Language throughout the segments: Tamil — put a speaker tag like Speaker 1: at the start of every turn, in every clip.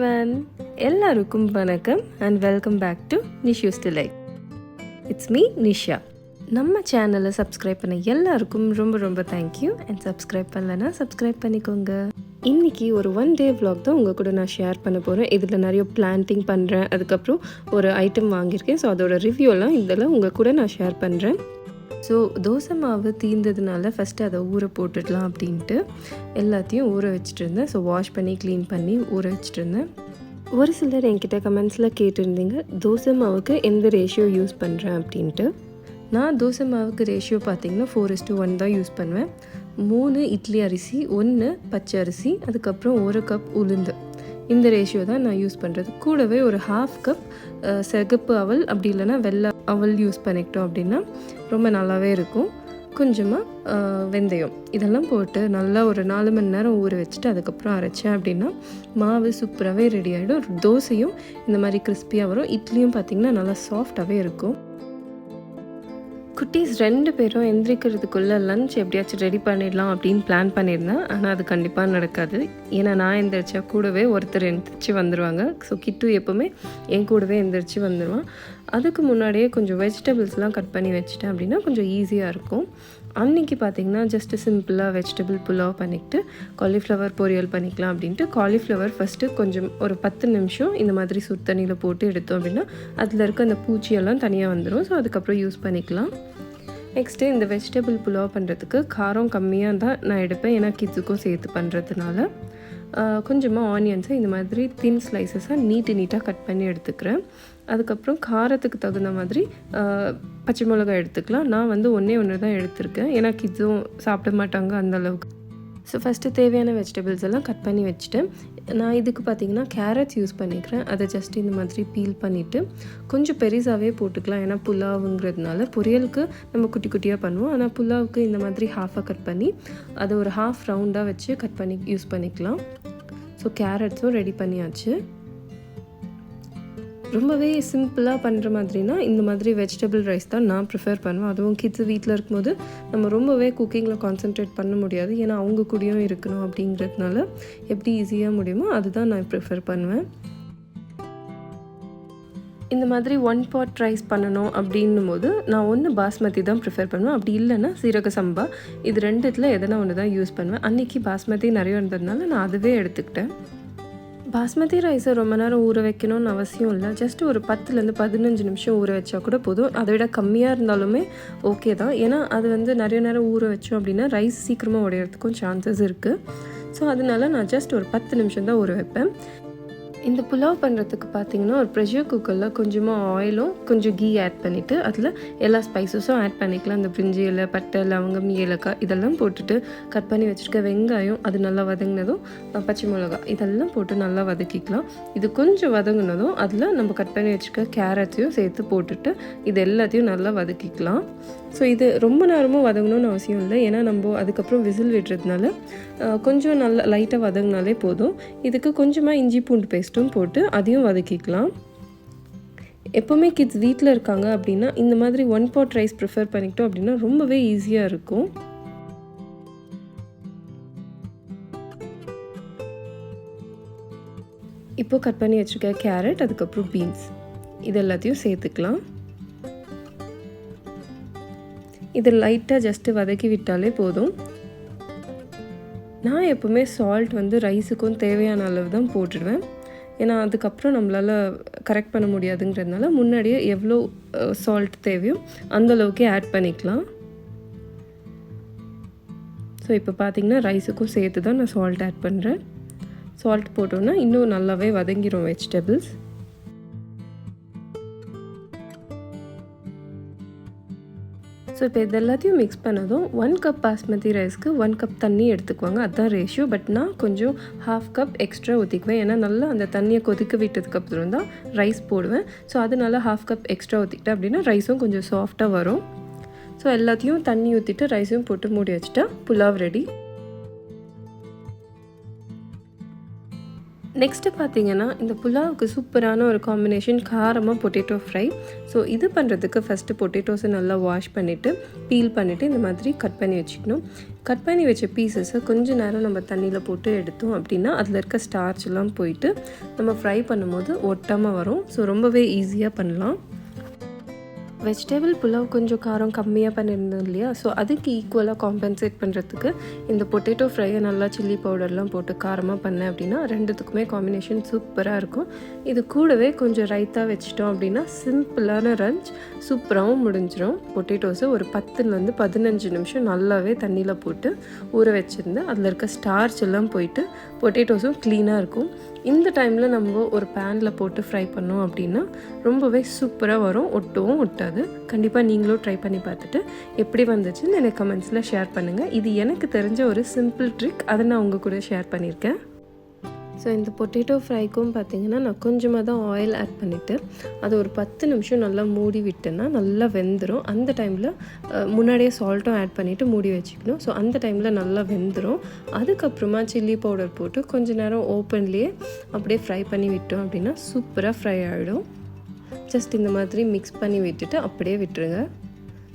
Speaker 1: everyone, எல்லாருக்கும் வணக்கம் and welcome back to NISHU'S. It's me, Nisha. நம்ம சேனலை சப்ஸ்கிரைப் பண்ண எல்லாருக்கும் ரொம்ப தேங்க்யூ அண்ட் சப்ஸ்கிரைப் பண்ணலன்னா சப்ஸ்கிரைப் பண்ணிக்கோங்க. இன்றைக்கி ஒரு 1 day vlog தான் உங்கள் கூட நான் ஷேர் பண்ண போகிறேன். இதில் நிறைய பிளான்டிங் பண்ணுறேன், அதுக்கப்புறம் ஒரு ஐட்டம் வாங்கியிருக்கேன். ஸோ அதோட ரிவ்யூலாம் இதில் உங்கள் கூட நான் ஷேர் பண்ணுறேன். ஸோ தோசை மாவு தீர்ந்ததுனால ஃபஸ்ட்டு அதை ஊற போட்டுடலாம் அப்படின்ட்டு எல்லாத்தையும் ஊற வச்சுட்டு இருந்தேன். ஸோ வாஷ் பண்ணி க்ளீன் பண்ணி ஊற வச்சுட்டு இருந்தேன். ஒரு சிலர் என்கிட்ட கமெண்ட்ஸில் கேட்டிருந்தீங்க தோசை மாவுக்கு எந்த ரேஷியோ யூஸ் பண்ணுறேன் அப்படின்ட்டு. நான் தோசை மாவுக்கு ரேஷியோ பார்த்திங்கன்னா 4:1 தான் யூஸ் பண்ணுவேன். 3 இட்லி அரிசி, 1 பச்சை அரிசி, அதுக்கப்புறம் 1 கப் உளுந்து, இந்த ரேஷியோ தான் நான் யூஸ் பண்ணுறது. கூடவே ஒரு 1/2 கப் சிகப்பு அவல், அப்படி இல்லைன்னா வெள்ளை அவல் யூஸ் பண்ணிக்கிட்டோம் அப்படின்னா ரொம்ப நல்லாவே இருக்கும். கொஞ்சமாக வெந்தயம் இதெல்லாம் போட்டு நல்லா ஒரு 4 மணி நேரம் ஊற வச்சுட்டு அதுக்கப்புறம் அரைச்சேன் அப்படின்னா மாவு சூப்பராகவே ரெடி ஆகிடும். தோசையும் இந்த மாதிரி கிறிஸ்பியாக வரும், இட்லியும் பார்த்திங்கன்னா நல்லா சாஃப்டாகவே இருக்கும். குட்டீஸ் 2 பேரும் எந்திரிக்கிறதுக்குள்ளே லஞ்ச் எப்படியாச்சும் ரெடி பண்ணிடலாம் அப்படின்னு பிளான் பண்ணியிருந்தேன். ஆனால் அது கண்டிப்பாக நடக்காது. ஏன்னா நான் எந்திரிச்சா கூடவே ஒருத்தர் எந்திரிச்சு வந்துடுவாங்க. ஸோ கிட்டு எப்போவுமே என் கூடவே எந்திரிச்சு வந்துடுவான். அதுக்கு முன்னாடியே கொஞ்சம் வெஜிடபிள்ஸ்லாம் கட் பண்ணி வச்சுட்டேன் அப்படின்னா கொஞ்சம் ஈஸியாக இருக்கும். அன்றைக்கி பார்த்திங்கன்னா ஜஸ்ட்டு சிம்பிளாக வெஜிடபிள் புலாவ் பண்ணிக்கிட்டு காலிஃப்ளவர் பொரியல் பண்ணிக்கலாம் அப்படின்ட்டு காலிஃப்ளவர் ஃபஸ்ட்டு கொஞ்சம் ஒரு 10 நிமிஷம் இந்த மாதிரி சுடு தண்ணியில் போட்டு எடுத்தோம் அப்படின்னா அதில் இருக்க அந்த பூச்சியெல்லாம் தனியாக வந்துடும். ஸோ அதுக்கப்புறம் யூஸ் பண்ணிக்கலாம். நெக்ஸ்ட்டு இந்த வெஜிடபிள் புலாவ் பண்ணுறதுக்கு காரம் கம்மியாக தான் நான் எடுப்பேன், ஏன்னா கிட்ஸுக்கும் சேர்த்து பண்ணுறதுனால. கொஞ்சமாக ஆனியன்ஸை இந்த மாதிரி தின் ஸ்லைசஸாக நீட்டாக கட் பண்ணி எடுத்துக்கிறேன். அதுக்கப்புறம் காரத்துக்கு தகுந்த மாதிரி பச்சை மிளகாய் எடுத்துக்கலாம். நான் வந்து ஒன்று தான் எடுத்திருக்கேன், ஏன்னா கிட்ஸும் சாப்பிட மாட்டாங்க அந்தளவுக்கு. ஸோ ஃபஸ்ட்டு தேவையான வெஜிடபிள்ஸ் எல்லாம் கட் பண்ணி வச்சுட்டேன். நான் இதுக்கு பார்த்திங்கன்னா கேரட்ஸ் யூஸ் பண்ணிக்கிறேன். அதை ஜஸ்ட் இந்த மாதிரி பீல் பண்ணிவிட்டு கொஞ்சம் பெருசாகவே போட்டுக்கலாம், ஏன்னா புலாவுங்கிறதுனால. பொரியலுக்கு நம்ம குட்டி குட்டியாக பண்ணுவோம், ஆனால் புலாவுக்கு இந்த மாதிரி ஹாஃபாக கட் பண்ணி அதை ஒரு ஹாஃப் ரவுண்டாக வச்சு கட் பண்ணி யூஸ் பண்ணிக்கலாம். ஸோ கேரட்ஸும் ரெடி பண்ணியாச்சு. ரொம்பவே சிம்பிளாக பண்ணுற மாதிரினா இந்த மாதிரி வெஜிடபிள் ரைஸ் தான் நான் ப்ரிஃபர் பண்ணுவேன். அதுவும் கிட்ஸ் வீட்டில் இருக்கும்போது நம்ம ரொம்பவே குக்கிங்கில் கான்சென்ட்ரேட் பண்ண முடியாது, ஏன்னா அவங்க கூடயும் இருக்கணும். அப்படிங்கிறதுனால எப்படி ஈஸியாக முடியுமோ அதுதான் நான் ப்ரிஃபர் பண்ணுவேன். இந்த மாதிரி 1 pot ரைஸ் பண்ணணும் அப்படின்னும் போது நான் ஒன்று பாஸ்மதி தான் ப்ரிஃபர் பண்ணுவேன், அப்படி இல்லைன்னா சீரக சம்பா. இது 2த்துல எதனா ஒன்று தான் யூஸ் பண்ணுவேன். அன்றைக்கி பாஸ்மதி நிறைய இருந்ததுனால நான் அதுவே எடுத்துக்கிட்டேன். பாஸ்மதி ரைஸை ரொம்ப நேரம் ஊற வைக்கணும்னு அவசியம் இல்லை. ஜஸ்ட் ஒரு 10லேருந்து 15 நிமிஷம் ஊற வச்சா கூட போதும். அதை விட கம்மியாக இருந்தாலுமே ஓகே தான், ஏன்னா அது வந்து நிறைய நேரம் ஊற வச்சோம் அப்படின்னா ரைஸ் சீக்கிரமாக உடையிறதுக்கும் சான்சஸ் இருக்குது. ஸோ அதனால நான் ஜஸ்ட் ஒரு 10 நிமிஷம் தான் ஊற வைப்பேன். இந்த புலாவ் பண்ணுறதுக்கு பார்த்திங்கன்னா ஒரு ப்ரெஷர் குக்கரில் கொஞ்சமாக ஆயிலும் கொஞ்சம் கீ ஆட் பண்ணிவிட்டு அதில் எல்லா ஸ்பைசஸும் ஆட் பண்ணிக்கலாம். இந்த பிரிஞ்சி இலை, பட்டை, லவங்கம், ஏலக்காய் இதெல்லாம் போட்டுட்டு கட் பண்ணி வச்சுருக்க வெங்காயம் அது நல்லா வதங்கினதும் பச்சை மிளகாய் இதெல்லாம் போட்டு நல்லா வதக்கிக்கலாம். இது கொஞ்சம் வதங்கினதும் அதில் நம்ம கட் பண்ணி வச்சுருக்க கேரட்ஸையும் சேர்த்து போட்டுட்டு இது எல்லாத்தையும் நல்லா வதக்கிக்கலாம். ஸோ இது ரொம்ப நேரமும் வதங்கணும்னு அவசியம் இல்லை, ஏன்னா நம்ம அதுக்கப்புறம் விசில் விடுறதுனால கொஞ்சம் நல்லா லைட்டாக வதங்கினாலே போதும். இதுக்கு கொஞ்சமாக இஞ்சி பூண்டு பேஸ்ட்டும் போட்டு அதையும் வதக்கிக்கலாம். எப்போவுமே கிட்ஸ் வீட்டில் இருக்காங்க அப்படின்னா இந்த மாதிரி 1 pot ரைஸ் ப்ரிஃபர் பண்ணிக்கிட்டோம் அப்படின்னா ரொம்பவே ஈஸியாக இருக்கும். இப்போது கட் பண்ணி வச்சுருக்க கேரட், அதுக்கப்புறம் பீன்ஸ் இது எல்லாத்தையும் சேர்த்துக்கலாம். இது லைட்டாக ஜஸ்ட்டு வதக்கி விட்டாலே போதும். நான் எப்போவுமே சால்ட் வந்து ரைஸுக்கும் தேவையான அளவு தான் போட்டுடுவேன், ஏன்னா அதுக்கப்புறம் நம்மளால் கரெக்ட் பண்ண முடியாதுங்கிறதுனால முன்னாடியே எவ்வளோ சால்ட் தேவையோ அந்தளவுக்கே ஆட் பண்ணிக்கலாம். ஸோ இப்போ பார்த்திங்கன்னா ரைஸுக்கும் சேர்த்து தான் நான் சால்ட் ஆட் பண்ணுறேன். சால்ட் போட்டோன்னா இன்னும் நல்லாவே வதங்கிடும் வெஜிடபிள்ஸ். ஸோ இப்போ இது எல்லாத்தையும் மிக்ஸ் பண்ணதும் 1 கப் பாஸ்மதி ரைஸ்க்கு 1 கப் தண்ணி எடுத்துக்குவாங்க, அதுதான் ரேஷியோ. பட் நான் கொஞ்சம் 1/2 கப் எக்ஸ்ட்ரா ஊற்றிக்குவேன், ஏன்னா நல்லா அந்த தண்ணியை கொதிக்க விட்டதுக்கப்புறம் தான் ரைஸ் போடுவேன். ஸோ அதனால 1/2 கப் எக்ஸ்ட்ரா ஊற்றிக்கிட்டேன் அப்படின்னா ரைஸும் கொஞ்சம் சாஃப்டாக வரும். ஸோ எல்லாத்தையும் தண்ணி ஊற்றிட்டு ரைஸையும் போட்டு மூடி வச்சுட்டா புலாவ் ரெடி. நெக்ஸ்ட்டு பார்த்தீங்கன்னா, இந்த புலாவுக்கு சூப்பரான ஒரு காம்பினேஷன் காரமாக பொட்டேட்டோ ஃப்ரை. ஸோ இது பண்ணுறதுக்கு ஃபஸ்ட்டு பொட்டேட்டோஸை நல்லா வாஷ் பண்ணிவிட்டு பீல் பண்ணிவிட்டு இந்த மாதிரி கட் பண்ணி வச்சுக்கணும். கட் பண்ணி வச்ச பீசஸை கொஞ்சம் நேரம் நம்ம தண்ணியில் போட்டு எடுத்தோம் அப்படின்னா அதில் இருக்க ஸ்டார்ச்லாம் போயிட்டு நம்ம ஃப்ரை பண்ணும்போது ஒட்டாமல் வரும். ஸோ ரொம்பவே ஈஸியாக பண்ணலாம். வெஜிடபிள் புலாவ் கொஞ்சம் காரம் கம்மியாக பண்ணியிருந்தோம் இல்லையா, ஸோ அதுக்கு ஈக்குவலாக காம்பன்சேட் பண்ணுறதுக்கு இந்த பொட்டேட்டோ ஃப்ரையை நல்லா சில்லி பவுடர்லாம் போட்டு காரமாக பண்ணேன் அப்படின்னா ரெண்டுத்துக்குமே காம்பினேஷன் சூப்பராக இருக்கும். இது கூடவே கொஞ்சம் ரைத்தா வச்சிட்டோம் அப்படின்னா சிம்பிளான லஞ்ச் சூப்பராகவும் முடிஞ்சிடும். பொட்டேட்டோஸை ஒரு 10லேருந்து 15 நிமிஷம் நல்லாவே தண்ணியில் போட்டு ஊற வச்சுருந்து அதில் இருக்க ஸ்டார்ச் எல்லாம் போயிட்டு பொட்டேட்டோஸும் க்ளீனாக இருக்கும். இந்த டைமில் நம்ம ஒரு பேனில் போட்டு ஃப்ரை பண்ணோம் அப்படின்னா ரொம்பவே சூப்பராக வரும், ஒட்டவும் ஒட்டாது. கண்டிப்பாக நீங்களும் ட்ரை பண்ணி பார்த்துட்டு எப்படி வந்துச்சுன்னு எனக்கு கமெண்ட்ஸில் ஷேர் பண்ணுங்கள். இது எனக்கு தெரிஞ்ச ஒரு சிம்பிள் ட்ரிக், அதை நான் உங்கள் கூட ஷேர் பண்ணியிருக்கேன். ஸோ இந்த பொட்டேட்டோ ஃப்ரைக்கும் பார்த்திங்கன்னா நான் கொஞ்சமாக தான் ஆயில் ஆட் பண்ணிவிட்டு அது ஒரு 10 நிமிஷம் நல்லா மூடி விட்டேன்னா நல்லா வெந்துடும். அந்த டைமில் முன்னாடியே சால்ட்டும் ஆட் பண்ணிவிட்டு மூடி வச்சுக்கணும். ஸோ அந்த டைமில் நல்லா வெந்துடும். அதுக்கப்புறமா சில்லி பவுடர் போட்டு கொஞ்சம் நேரம் ஓப்பன்லேயே அப்படியே ஃப்ரை பண்ணி விட்டோம் அப்படின்னா சூப்பராக ஃப்ரை ஆகிடும். ஜஸ்ட் இந்த மாதிரி மிக்ஸ் பண்ணி விட்டுட்டு அப்படியே விட்டுருங்க.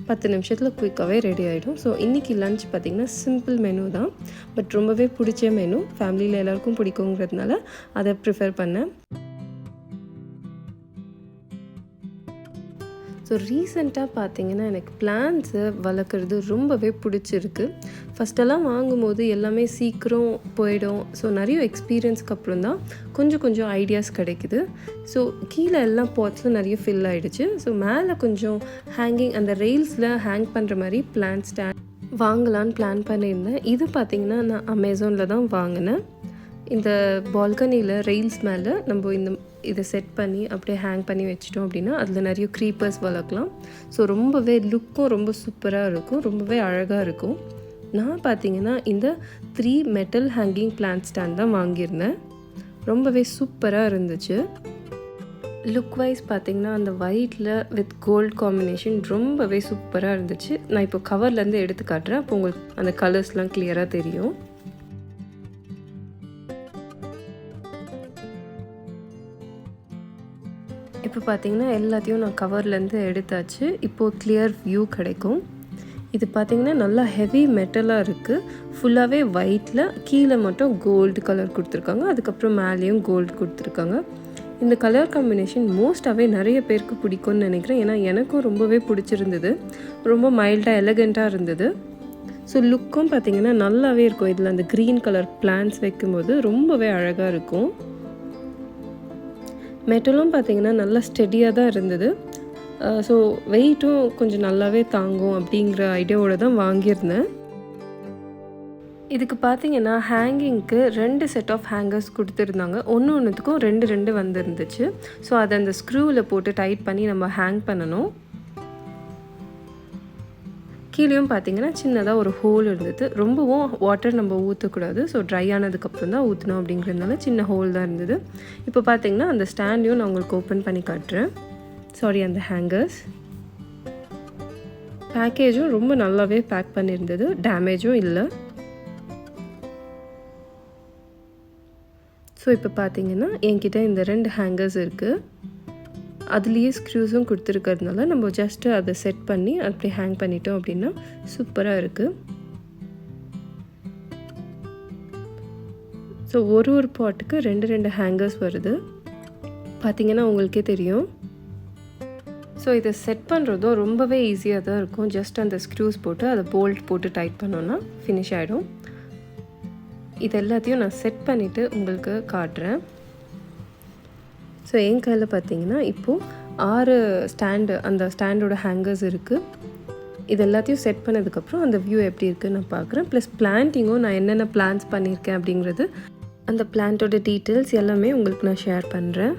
Speaker 1: 10 நிமிஷத்தில் குயிக்காகவே ரெடி ஆகிடும். ஸோ இன்றைக்கி லன்ச் பார்த்திங்கன்னா சிம்பிள் மெனு தான், பட் ரொம்பவே பிடிச்ச மெனு. ஃபேமிலியில் எல்லாருக்கும் பிடிக்குங்கிறதுனால அதை ப்ரிஃபர் பண்ணேன். ஸோ ரீசெண்டாக பார்த்திங்கன்னா எனக்கு பிளான்ட்ஸை வளர்க்குறது ரொம்பவே பிடிச்சிருக்கு. ஃபஸ்ட்டெல்லாம் வாங்கும்போது எல்லாமே சீக்கிரம் போயிடும். ஸோ நிறைய எக்ஸ்பீரியன்ஸ்க்கு அப்புறம் தான் கொஞ்சம் ஐடியாஸ் கிடைக்குது. ஸோ கீழே எல்லாம் பாட்ஸும் நிறைய ஃபில் ஆகிடுச்சு. ஸோ மேலே கொஞ்சம் ஹேங்கிங் அந்த ரெயில்ஸில் ஹேங் பண்ணுற மாதிரி பிளான்ட் ஸ்டாண்ட் வாங்கலான்னு பிளான் பண்ணியிருந்தேன். இது பார்த்திங்கன்னா நான் அமேசானில் தான் வாங்கினேன். இந்த பால்கனியில் ரெயில்ஸ் மேலே நம்ம இதை செட் பண்ணி அப்படியே ஹேங் பண்ணி வச்சிட்டோம் அப்படின்னா அதில் நிறைய க்ரீப்பர்ஸ் வளர்க்கலாம். ஸோ ரொம்பவே லுக்கும் ரொம்ப சூப்பராக இருக்கும், ரொம்பவே அழகாக இருக்கும். நான் பார்த்திங்கன்னா இந்த 3 மெட்டல் ஹேங்கிங் பிளான்ட் ஸ்டாண்ட் தான் வாங்கியிருந்தேன். ரொம்பவே சூப்பராக இருந்துச்சு. லுக் வைஸ் பார்த்திங்கன்னா அந்த ஒயிட்டில் வித் கோல்ட் காம்பினேஷன் ரொம்பவே சூப்பராக இருந்துச்சு. நான் இப்போ கவர்லேருந்து எடுத்து காட்டுறேன், அப்போ உங்களுக்கு அந்த கலர்ஸ்லாம் கிளியராக தெரியும். இப்போ பார்த்திங்கன்னா எல்லாத்தையும் நான் கவர்லேருந்து எடுத்தாச்சு. இப்போது கிளியர் வியூ கிடைக்கும். இது பார்த்திங்கன்னா நல்லா ஹெவி மெட்டலாக இருக்குது. ஃபுல்லாகவே ஒயிட்டில் கீழே மட்டும் கோல்டு கலர் கொடுத்துருக்காங்க, அதுக்கப்புறம் மேலேயும் கோல்டு கொடுத்துருக்காங்க. இந்த கலர் காம்பினேஷன் மோஸ்ட்டாகவே நிறைய பேருக்கு பிடிக்கும்னு நினைக்கிறேன். ஏன்னா எனக்கும் ரொம்பவே பிடிச்சிருந்தது. ரொம்ப மைல்டாக எலகண்ட்டாக இருந்தது. ஸோ லுக்கும் பார்த்திங்கன்னா நல்லாவே இருக்கும். இதில் அந்த க்ரீன் கலர் பிளான்ட்ஸ் வைக்கும்போது ரொம்பவே அழகாக இருக்கும். மெட்டலும் பார்த்திங்கன்னா நல்லா ஸ்டெடியாக தான் இருந்தது. ஸோ வெயிட்டும் கொஞ்சம் நல்லாவே தாங்கும் அப்படிங்கிற ஐடியாவோடு தான் வாங்கியிருந்தேன். இதுக்கு பார்த்திங்கன்னா ஹேங்கிங்க்கு 2 செட் ஆஃப் ஹேங்கர்ஸ் கொடுத்துருந்தாங்க. ஒன்றுத்துக்கும் 2 வந்துருந்துச்சு. ஸோ அதை அந்த ஸ்க்ரூவில் போட்டு டைட் பண்ணி நம்ம ஹேங் பண்ணணும். கீழேயும் பார்த்திங்கன்னா சின்னதாக ஒரு ஹோல் இருந்தது. ரொம்பவும் வாட்டர் நம்ம ஊற்றக்கூடாது. ஸோ ட்ரை ஆனதுக்கப்புறம் தான் ஊற்றணும் அப்படிங்கிறதுனால சின்ன ஹோல் தான் இருந்தது. இப்போ பார்த்திங்கன்னா அந்த ஸ்டாண்டையும் நான் உங்களுக்கு ஓப்பன் பண்ணி காட்டுறேன். சாரி, அந்த ஹேங்கர்ஸ் பேக்கேஜும் ரொம்ப நல்லாவே பேக் பண்ணியிருந்தது, டேமேஜும் இல்லை. ஸோ இப்போ பார்த்திங்கன்னா என்கிட்ட இந்த 2 ஹேங்கர்ஸ் இருக்குது. அதுலேயே ஸ்க்ரூஸும் கொடுத்துருக்கிறதுனால நம்ம ஜஸ்ட்டு அதை செட் பண்ணி அப்படியே ஹேங் பண்ணிட்டோம் அப்படின்னா சூப்பராக இருக்குது. ஸோ ஒரு பாட்டுக்கு 2 ஹேங்கர்ஸ் வருது, பார்த்திங்கன்னா உங்களுக்கே தெரியும். ஸோ இதை செட் பண்ணுறதும் ரொம்பவே ஈஸியாக தான் இருக்கும். ஜஸ்ட் அந்த ஸ்க்ரூஸ் போட்டு அதை போல்ட் போட்டு டைட் பண்ணோன்னா ஃபினிஷ் ஆகிடும். இது எல்லாத்தையும் நான் செட் பண்ணிவிட்டு உங்களுக்கு காட்டுறேன். ஸோ என் கையில் பார்த்திங்கன்னா இப்போது 6 ஸ்டாண்டு, அந்த ஸ்டாண்டோட ஹேங்கர்ஸ் இருக்குது. இது எல்லாத்தையும் செட் பண்ணதுக்கப்புறம் அந்த வியூ எப்படி இருக்குதுன்னு நான் பார்க்குறேன். ப்ளஸ் பிளான்ட்டிங்கும் நான் என்னென்ன பிளான்ஸ் பண்ணியிருக்கேன் அப்படிங்கிறது, அந்த பிளான்ட்டோட டீட்டெயில்ஸ் எல்லாமே உங்களுக்கு நான் ஷேர் பண்ணுறேன்.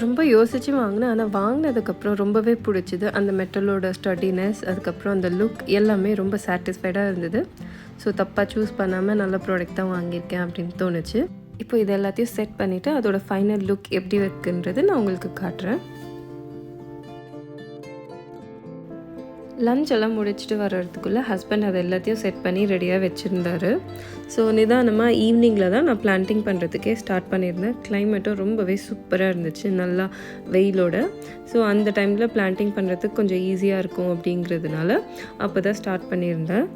Speaker 1: ரொம்ப யோசித்து வாங்கினேன். ஆனால் வாங்கினதுக்கப்புறம் ரொம்பவே பிடிச்சிது. அந்த மெட்டலோட ஸ்டடினஸ், அதுக்கப்புறம் அந்த லுக் எல்லாமே ரொம்ப சாட்டிஸ்ஃபைடாக இருந்தது. ஸோ தப்பாக சூஸ் பண்ணாமல் நல்ல ப்ராடக்ட் தான் வாங்கியிருக்கேன் அப்படின்னு தோணுச்சு. இப்போ இது எல்லாத்தையும் செட் பண்ணிவிட்டு அதோட ஃபைனல் லுக் எப்படி இருக்குன்றது நான் உங்களுக்கு காட்டுறேன். லஞ்ச் எல்லாம் முடிச்சுட்டு வர்றதுக்குள்ளே ஹஸ்பண்ட் அதை எல்லாத்தையும் செட் பண்ணி ரெடியாக வச்சுருந்தாரு. ஸோ நிதானமாக ஈவினிங்கில் தான் நான் பிளான்டிங் பண்ணுறதுக்கே ஸ்டார்ட் பண்ணியிருந்தேன். கிளைமேட்டும் ரொம்பவே சூப்பராக இருந்துச்சு, நல்லா வெயிலோட. ஸோ அந்த டைமில் பிளான்டிங் பண்ணுறதுக்கு கொஞ்சம் ஈஸியாக இருக்கும் அப்படிங்கிறதுனால அப்போ தான் ஸ்டார்ட் பண்ணியிருந்தேன்.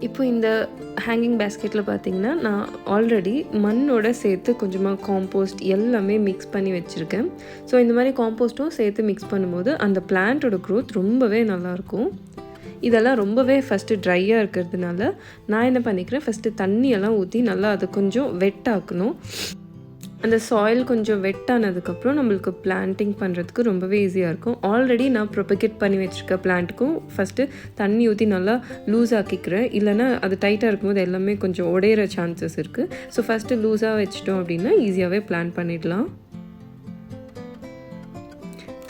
Speaker 1: இப்போ இந்த ஹேங்கிங் பேஸ்கெட்டில் பார்த்திங்கன்னா நான் ஆல்ரெடி மண்ணோட சேர்த்து கொஞ்சமாக காம்போஸ்ட் எல்லாமே மிக்ஸ் பண்ணி வச்சுருக்கேன். ஸோ இந்த மாதிரி காம்போஸ்ட்டும் சேர்த்து மிக்ஸ் பண்ணும்போது அந்த பிளான்ட்டோட க்ரோத் ரொம்பவே நல்லாயிருக்கும். இதெல்லாம் ரொம்பவே ஃபஸ்ட்டு ட்ரையாக இருக்கிறதுனால நான் என்ன பண்ணிக்கிறேன், ஃபஸ்ட்டு தண்ணியெல்லாம் ஊற்றி நல்லா அதை கொஞ்சம் வெட் ஆக்கணும். அந்த சாயில் கொஞ்சம் வெட்டானதுக்கப்புறம் நம்மளுக்கு பிளான்டிங் பண்ணுறதுக்கு ரொம்பவே ஈஸியாக இருக்கும். ஆல்ரெடி நான் ப்ரொபகேட் பண்ணி வச்சுருக்க பிளான்ட்டுக்கும் ஃபஸ்ட்டு தண்ணி ஊற்றி நல்லா லூஸ் ஆக்கிக்கிறேன். இல்லைனா அது டைட்டாக இருக்கும்போது எல்லாமே கொஞ்சம் உடையிற சான்சஸ் இருக்குது. ஸோ ஃபஸ்ட்டு லூஸாக வச்சிட்டோம் அப்படின்னா ஈஸியாகவே பிளான் பண்ணிடலாம்.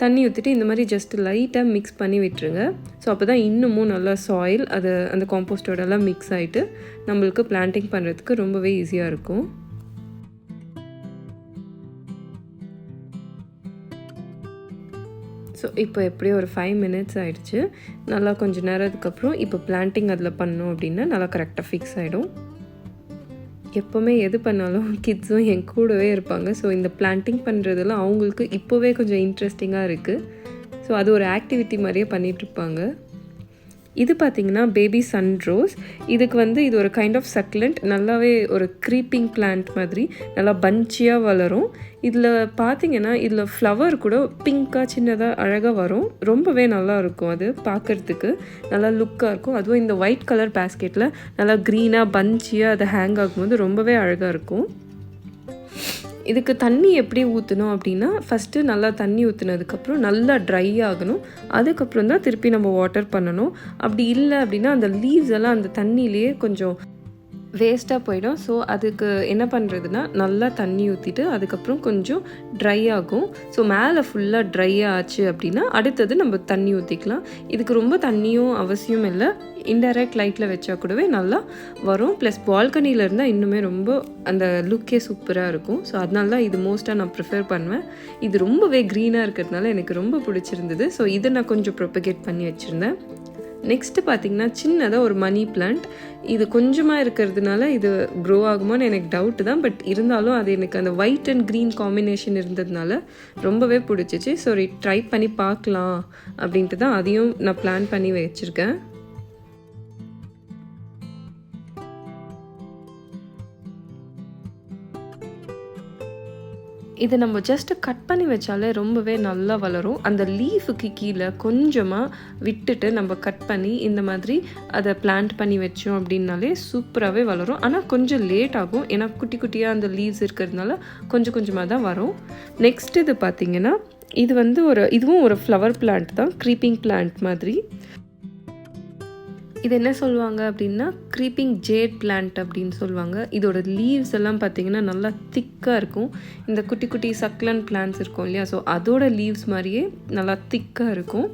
Speaker 1: தண்ணி ஊற்றிட்டு இந்த மாதிரி ஜஸ்ட் லைட்டாக மிக்ஸ் பண்ணி விட்டுருங்க. ஸோ அப்போ தான் இன்னமும் நல்லா சாயில் அது அந்த காம்போஸ்டோடலாம் மிக்ஸ் ஆகிட்டு நம்மளுக்கு பிளான்டிங் பண்ணுறதுக்கு ரொம்பவே ஈஸியாக இருக்கும். ஸோ இப்போ எப்படியும் ஒரு 5 minutes ஆகிடுச்சு. நல்லா கொஞ்சம் நேரத்துக்கப்புறம் இப்போ பிளான்டிங் அதில் பண்ணோம் அப்படின்னா நல்லா கரெக்டாக ஃபிக்ஸ் ஆகிடும். எப்போவுமே எது பண்ணாலும் கிட்ஸும் என் கூடவே இருப்பாங்க. ஸோ இந்த பிளான்டிங் பண்ணுறதெல்லாம் அவங்களுக்கு இப்போவே கொஞ்சம் இன்ட்ரெஸ்டிங்காக இருக்குது. ஸோ அது ஒரு ஆக்டிவிட்டி மாதிரியே பண்ணிகிட்ருப்பாங்க. இது பார்த்திங்கன்னா பேபி சன்ரோஸ். இதுக்கு இது ஒரு கைண்ட் ஆஃப் சக்லண்ட், நல்லாவே ஒரு க்ரீப்பிங் பிளான்ட் மாதிரி நல்லா பஞ்சியாக வளரும். இதில் பார்த்திங்கன்னா இதில் ஃப்ளவர் கூட பிங்க்காக சின்னதாக அழகாக வரும். ரொம்பவே நல்லா இருக்கும், அது பார்க்குறதுக்கு நல்லா லுக்காக இருக்கும். அதுவும் இந்த ஒயிட் கலர் பேஸ்கெட்டில் நல்லா க்ரீனாக பஞ்சியாக அதை ஹேங் ஆகும்போது ரொம்பவே அழகாக இருக்கும். இதுக்கு தண்ணி எப்படி ஊற்றணும் அப்படின்னா, ஃபஸ்ட்டு நல்லா தண்ணி ஊற்றுனதுக்கப்புறம் நல்லா ட்ரை ஆகணும். அதுக்கப்புறம் தான் திருப்பி நம்ம வாட்டர் பண்ணணும். அப்படி இல்லை அப்படின்னா அந்த லீவ்ஸ் எல்லாம் அந்த தண்ணியிலேயே கொஞ்சம் வேஸ்ட்டாக போயிடும். ஸோ அதுக்கு என்ன பண்ணுறதுனா, நல்லா தண்ணி ஊற்றிட்டு அதுக்கப்புறம் கொஞ்சம் ட்ரை ஆகும். ஸோ மேலே ஃபுல்லாக ட்ரை ஆச்சு அப்படின்னா அடுத்தது நம்ம தண்ணி ஊற்றிக்கலாம். இதுக்கு ரொம்ப தண்ணியும் அவசியம் இல்லை, இன்டைரக்ட் லைட்டில் வச்சா கூடவே நல்லா வரும். ப்ளஸ் பால்கனியில் இருந்தால் இன்னுமே ரொம்ப அந்த லுக்கே சூப்பராக இருக்கும். ஸோ அதனால தான் இது மோஸ்ட்டாக நான் ப்ரிஃபர் பண்ணுவேன். இது ரொம்பவே க்ரீனாக இருக்கிறதுனால எனக்கு ரொம்ப பிடிச்சிருந்தது. ஸோ இதை நான் கொஞ்சம் ப்ரொபகேட் பண்ணி வச்சுருந்தேன். நெக்ஸ்ட்டு பார்த்திங்கன்னா சின்னதாக ஒரு மணி பிளான்ட். இது கொஞ்சமாக இருக்கிறதுனால இது க்ரோ ஆகுமான்னு எனக்கு டவுட்டு தான். பட் இருந்தாலும் அது எனக்கு அந்த ஒயிட் அண்ட் க்ரீன் காம்பினேஷன் இருந்ததுனால ரொம்பவே பிடிச்சிச்சு. ஸோ ட்ரை பண்ணி பார்க்கலாம் அப்படின்ட்டு தான் அதையும் நான் பிளான் பண்ணி வச்சுருக்கேன். இதை நம்ம ஜஸ்ட்டு கட் பண்ணி வச்சாலே ரொம்பவே நல்லா வளரும். அந்த லீஃபுக்கு கீழே கொஞ்சமாக விட்டுட்டு நம்ம கட் பண்ணி இந்த மாதிரி அதை பிளான்ட் பண்ணி வச்சோம் அப்படின்னாலே சூப்பராகவே வளரும். ஆனால் கொஞ்சம் லேட் ஆகும், ஏன்னா குட்டி குட்டியாக அந்த லீவ்ஸ் இருக்கிறதுனால கொஞ்சம் கொஞ்சமாக தான் வரும். நெக்ஸ்ட் இது பார்த்திங்கன்னா இது இதுவும் ஒரு ஃப்ளவர் பிளான்ட் தான், க்ரீப்பிங் பிளான்ட் மாதிரி. இது என்ன சொல்லுவாங்க அப்படின்னா க்ரீப்பிங் ஜேட் பிளான்ட் அப்படின்னு சொல்லுவாங்க. இதோட லீவ்ஸ் எல்லாம் பார்த்திங்கன்னா நல்லா திக்காக இருக்கும். இந்த குட்டி குட்டி சக்லண்ட் பிளான்ட்ஸ் இருக்கும் இல்லையா, ஸோ அதோட லீவ்ஸ் மாதிரியே நல்லா திக்காக இருக்கும்.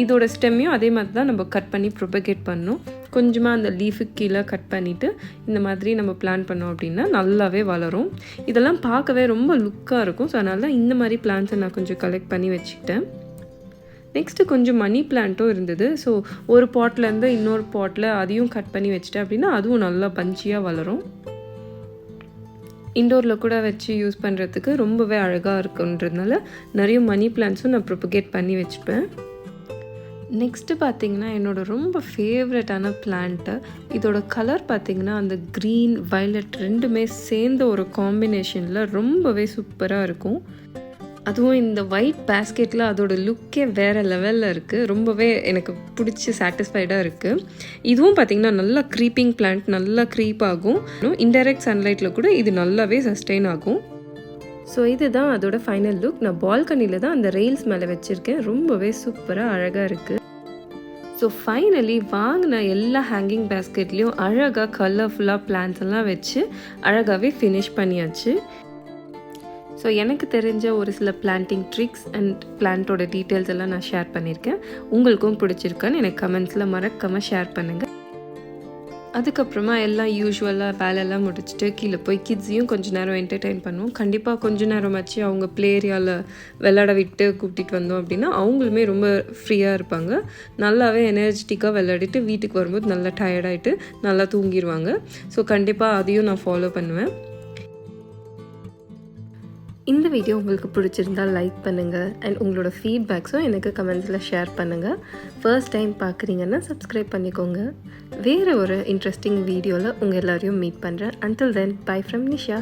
Speaker 1: இதோட ஸ்டெம்மையும் அதே மாதிரி தான் நம்ம கட் பண்ணி ப்ரொபகேட் பண்ணணும். கொஞ்சமாக அந்த லீஃபுக்கு கீழே கட் பண்ணிவிட்டு இந்த மாதிரி நம்ம பிளான் பண்ணோம் அப்படின்னா நல்லாவே வளரும். இதெல்லாம் பார்க்கவே ரொம்ப லுக்காக இருக்கும். ஸோ அதனால தான் இந்த மாதிரி பிளான்ட்ஸை நான் கொஞ்சம் கலெக்ட் பண்ணி வச்சுக்கிட்டேன். நெக்ஸ்ட்டு கொஞ்சம் மணி பிளான்ட்டும் இருந்தது. ஸோ ஒரு பாட்லேருந்து இன்னொரு பாட்டில் அதையும் கட் பண்ணி வச்சுட்டேன் அப்படின்னா அதுவும் நல்லா பஞ்சியாக வளரும். இன்டோரில் கூட வச்சு யூஸ் பண்ணுறதுக்கு ரொம்பவே அழகாக இருக்குன்றதுனால நிறைய மணி பிளான்ட்ஸும் நான் ப்ரொபகேட் பண்ணி வச்சுப்பேன். நெக்ஸ்ட்டு பார்த்திங்கன்னா என்னோடய ரொம்ப ஃபேவரட்டான பிளான்ட்டு. இதோட கலர் பார்த்திங்கன்னா அந்த க்ரீன் வயலட் ரெண்டுமே சேர்ந்த ஒரு காம்பினேஷனில் ரொம்பவே சூப்பராக இருக்கும். அதுவும் இந்த ஒயிட் பேஸ்கெட்டில் அதோட லுக்கே வேறு லெவலில் இருக்குது. ரொம்பவே எனக்கு பிடிச்சி சாட்டிஸ்ஃபைடாக இருக்குது. இதுவும் பார்த்திங்கன்னா நல்லா க்ரீப்பிங் பிளான்ட், நல்லா க்ரீப் ஆகும். இன்டைரக்ட் சன்லைட்டில் கூட இது நல்லாவே சஸ்டெயின் ஆகும். ஸோ இதுதான் அதோட ஃபைனல் லுக். நான் பால்கனியில் தான் அந்த ரெயில்ஸ் மேலே வச்சுருக்கேன். ரொம்பவே சூப்பராக அழகாக இருக்குது. ஸோ ஃபைனலி வாங்கின எல்லா ஹேங்கிங் பேஸ்கெட்லேயும் அழகாக கலர்ஃபுல்லாக பிளான்ஸ் எல்லாம் வச்சு அழகாகவே ஃபினிஷ் பண்ணியாச்சு. ஸோ எனக்கு தெரிஞ்ச ஒரு சில பிளான்டிங் ட்ரிக்ஸ் அண்ட் பிளான்ட்டோட டீட்டெயில்ஸ் எல்லாம் நான் ஷேர் பண்ணியிருக்கேன். உங்களுக்கும் பிடிச்சிருக்கான்னு எனக்கு கமெண்ட்ஸில் மறக்காமல் ஷேர் பண்ணுங்கள். அதுக்கப்புறமா எல்லாம் யூஸ்வலாக வேலையெல்லாம் முடிச்சுட்டு கீழே போய் கிட்ஸையும் கொஞ்சம் நேரம் என்டர்டெயின் பண்ணுவோம். கண்டிப்பாக கொஞ்ச நேரமாச்சு அவங்க ப்ளே ஏரியாவில் விளையாட விட்டு கூப்பிட்டு வந்தோம் அப்படின்னா அவங்களுமே ரொம்ப ஃப்ரீயாக இருப்பாங்க. நல்லாவே எனர்ஜெட்டிக்காக விளையாடிட்டு வீட்டுக்கு வரும்போது நல்லா டயர்டாகிட்டு நல்லா தூங்கிடுவாங்க. ஸோ கண்டிப்பாக அதையும் நான் ஃபாலோ பண்ணுவேன். இந்த வீடியோ உங்களுக்கு பிடிச்சிருந்தால் லைக் பண்ணுங்கள் அண்ட் உங்களோட ஃபீட்பேக்ஸும் எனக்கு கமெண்ட்ஸில் ஷேர் பண்ணுங்கள். ஃபர்ஸ்ட் டைம் பார்க்குறீங்கன்னா சப்ஸ்கிரைப் பண்ணிக்கோங்க. வேறு ஒரு இன்ட்ரெஸ்டிங் வீடியோவில் உங்கள் எல்லோரையும் மீட் பண்ணுறேன். Until then, bye from Nisha.